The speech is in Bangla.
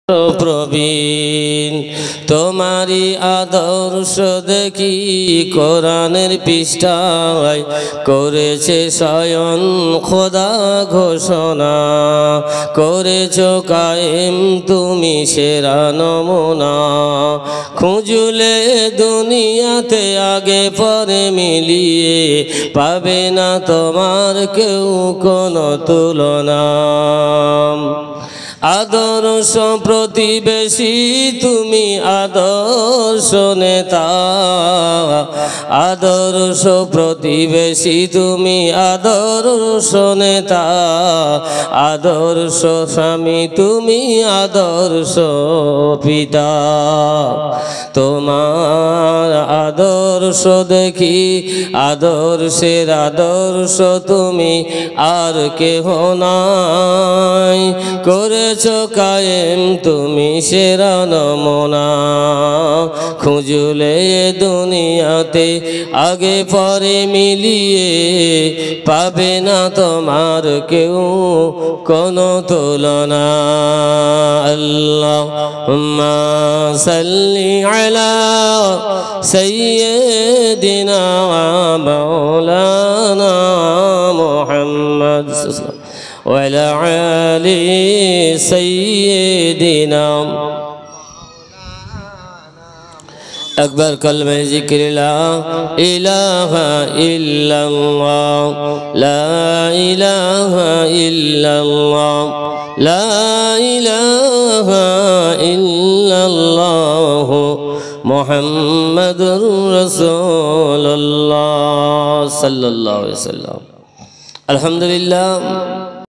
প্রবীণ তোমারি আদর্শ দেখি কোরআনের পৃষ্ঠায় করেছে স্বয়ং খোদা ঘোষণা করেছ কায়েম তুমি সেরা নমুনা খুঁজলে দুনিয়াতে আগে পরে মিলিয়ে পাবে না তোমার কেউ কোনো তুলনা আদর্শ প্রতিবেশী তুমি আদর্শ নেতা আদর্শ প্রতিবেশী তুমি আদর্শ নেতা আদর্শ স্বামী তুমি আদর্শ পিতা তোমার আদর্শ দেখি আদর্শের আদর্শ তুমি আর কেহ নাই করেছ কায়েম তুমি সেরা নমুনা খুঁজলে দুনিয়াতে আগে পরে মিলিয়ে পাবে না তোমার কেউ কোনো তুলনা আল্লাহুম্মা সাল্লি আলা সাইয়্যিদিনা মাওলানা মুহাম্মদ وعلى آل سيدنا أكبر كلمة ذكر لا إله إلا الله لا إله إلا الله لا إله إلا الله محمد رسول الله صلى الله عليه وسلم الحمد لله